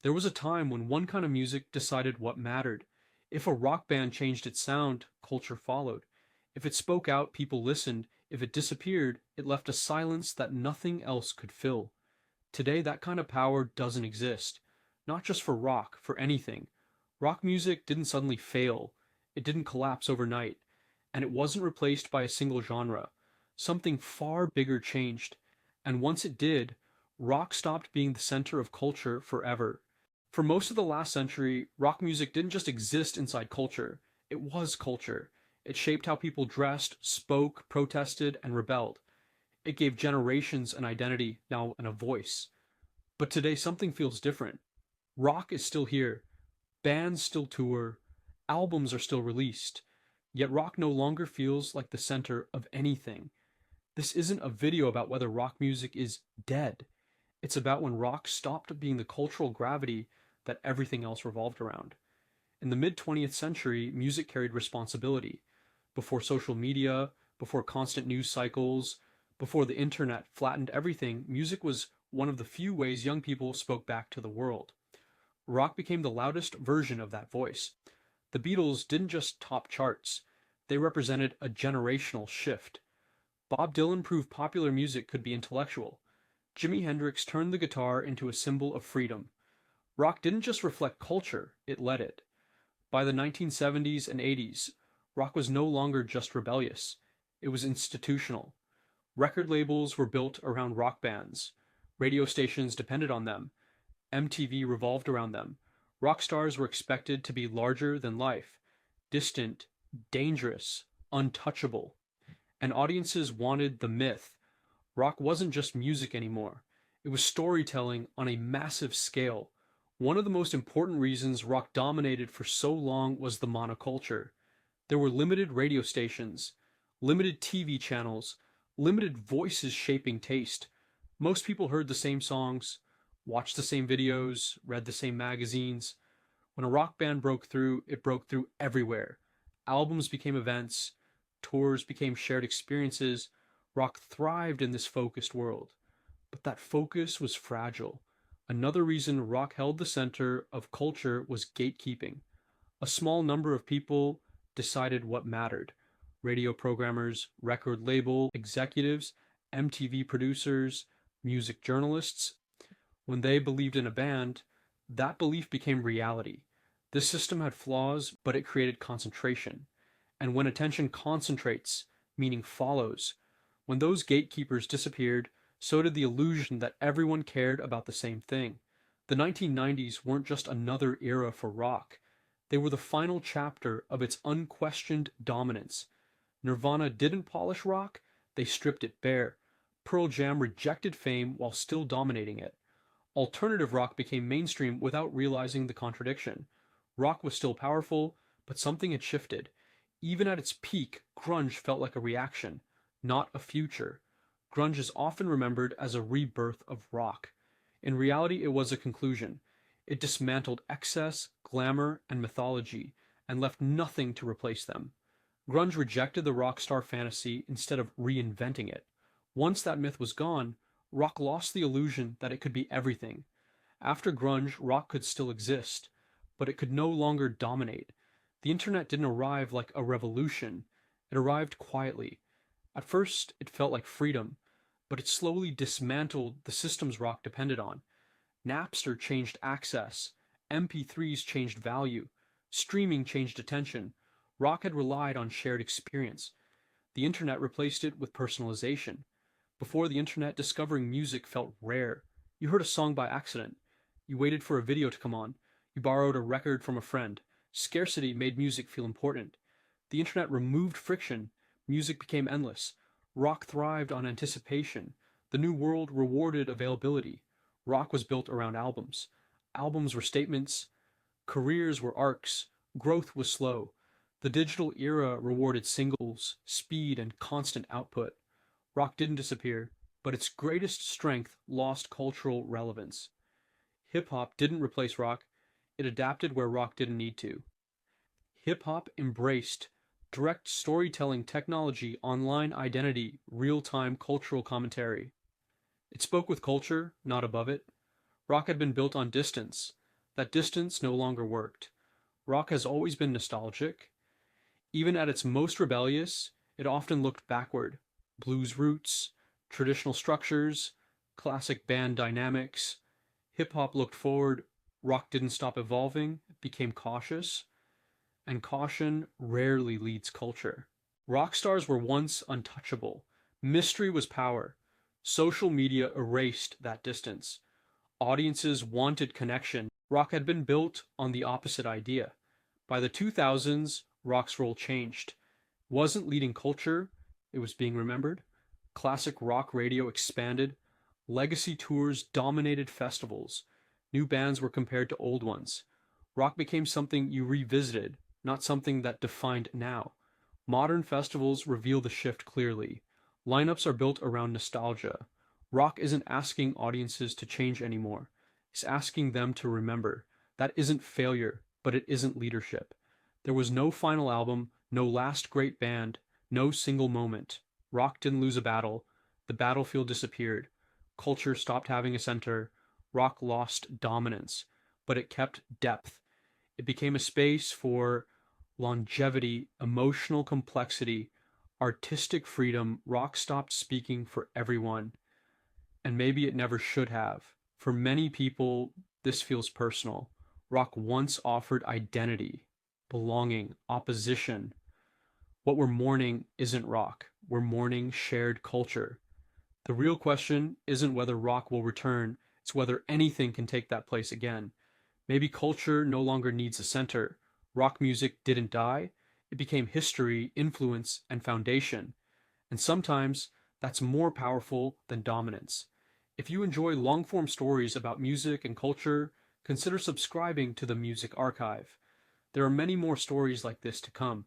There was a time when one kind of music decided what mattered. If a rock band changed its sound, culture followed. If it spoke out, people listened. If it disappeared, it left a silence that nothing else could fill. Today, that kind of power doesn't exist. Not just for rock, for anything. Rock music didn't suddenly fail, it didn't collapse overnight, and it wasn't replaced by a single genre. Something far bigger changed. And once it did, rock stopped being the center of culture forever. For most of the last century, rock music didn't just exist inside culture, it was culture. It shaped how people dressed, spoke, protested, and rebelled. It gave generations an identity, now and a voice. But today something feels different. Rock is still here, bands still tour, albums are still released, yet rock no longer feels like the center of anything. This isn't a video about whether rock music is dead. It's about when rock stopped being the cultural gravity that everything else revolved around. In the mid 20th century, music carried responsibility. Before social media, before constant news cycles, before the internet flattened everything, music was one of the few ways young people spoke back to the world. Rock became the loudest version of that voice. The Beatles didn't just top charts, they represented a generational shift. Bob Dylan proved popular music could be intellectual. Jimi Hendrix turned the guitar into a symbol of freedom. Rock didn't just reflect culture, it led it. By the 1970s and 80s, rock was no longer just rebellious, it was institutional. Record labels were built around rock bands. Radio stations depended on them. MTV revolved around them. Rock stars were expected to be larger than life, distant, dangerous, untouchable. And audiences wanted the myth. Rock wasn't just music anymore. It was storytelling on a massive scale. One of the most important reasons rock dominated for so long was the monoculture. There were limited radio stations, limited TV channels, limited voices shaping taste. Most people heard the same songs, watched the same videos, read the same magazines. When a rock band broke through, it broke through everywhere. Albums became events, tours became shared experiences. Rock thrived in this focused world. But that focus was fragile. Another reason rock held the center of culture was gatekeeping. A small number of people decided what mattered. Radio programmers, record label executives, MTV producers, music journalists. When they believed in a band, that belief became reality. This system had flaws, but it created concentration. And when attention concentrates, meaning follows. When those gatekeepers disappeared, so did the illusion that everyone cared about the same thing. The 1990s weren't just another era for rock. They were the final chapter of its unquestioned dominance. Nirvana didn't polish rock, they stripped it bare. Pearl Jam rejected fame while still dominating it. Alternative rock became mainstream without realizing the contradiction. Rock was still powerful, but something had shifted. Even at its peak, grunge felt like a reaction, not a future. Grunge is often remembered as a rebirth of rock. In reality, it was a conclusion. It dismantled excess, glamour, and mythology, and left nothing to replace them. Grunge rejected the rock star fantasy instead of reinventing it. Once that myth was gone, rock lost the illusion that it could be everything. After grunge, rock could still exist, but it could no longer dominate. The internet didn't arrive like a revolution, it arrived quietly. At first, it felt like freedom, but it slowly dismantled the systems rock depended on. Napster changed access, MP3s changed value, streaming changed attention. Rock had relied on shared experience. The internet replaced it with personalization. Before the internet, discovering music felt rare. You heard a song by accident. You waited for a video to come on. You borrowed a record from a friend. Scarcity made music feel important. The internet removed friction. Music became endless. Rock thrived on anticipation. The new world rewarded availability. Rock was built around albums. Albums were statements. Careers were arcs. Growth was slow. The digital era rewarded singles, speed, and constant output. Rock didn't disappear, but its greatest strength lost cultural relevance. Hip hop didn't replace rock, it adapted where rock didn't need to. Hip hop embraced direct storytelling technology, online identity, real time cultural commentary. It spoke with culture, not above it. Rock had been built on distance. that distance no longer worked. Rock has always been nostalgic. Even at its most rebellious, it often looked backward. Blues roots, traditional structures, classic band dynamics. Hip hop looked forward, rock didn't stop evolving, it became cautious, and caution rarely leads culture. Rock stars were once untouchable. Mystery was power. Social media erased that distance. Audiences wanted connection. Rock had been built on the opposite idea. By the 2000s, rock's role changed. It wasn't leading culture, it was being remembered. Classic rock radio expanded. Legacy tours dominated festivals. New bands were compared to old ones. Rock became something you revisited, not something that defined now. Modern festivals reveal the shift clearly. Lineups are built around nostalgia. Rock isn't asking audiences to change anymore. It's asking them to remember. That isn't failure, but it isn't leadership. There was no final album, no last great band, no single moment. Rock didn't lose a battle. The battlefield disappeared. Culture stopped having a center. Rock lost dominance, but it kept depth. It became a space for longevity, emotional complexity, artistic freedom. Rock stopped speaking for everyone, and maybe it never should have. For many people, this feels personal. Rock once offered identity, belonging, opposition. What we're mourning isn't rock. We're mourning shared culture. The real question isn't whether rock will return, it's whether anything can take that place again. Maybe culture no longer needs a center. Rock music didn't die. It became history, influence, and foundation. And sometimes that's more powerful than dominance. If you enjoy long-form stories about music and culture, consider subscribing to the Music Archive. There are many more stories like this to come.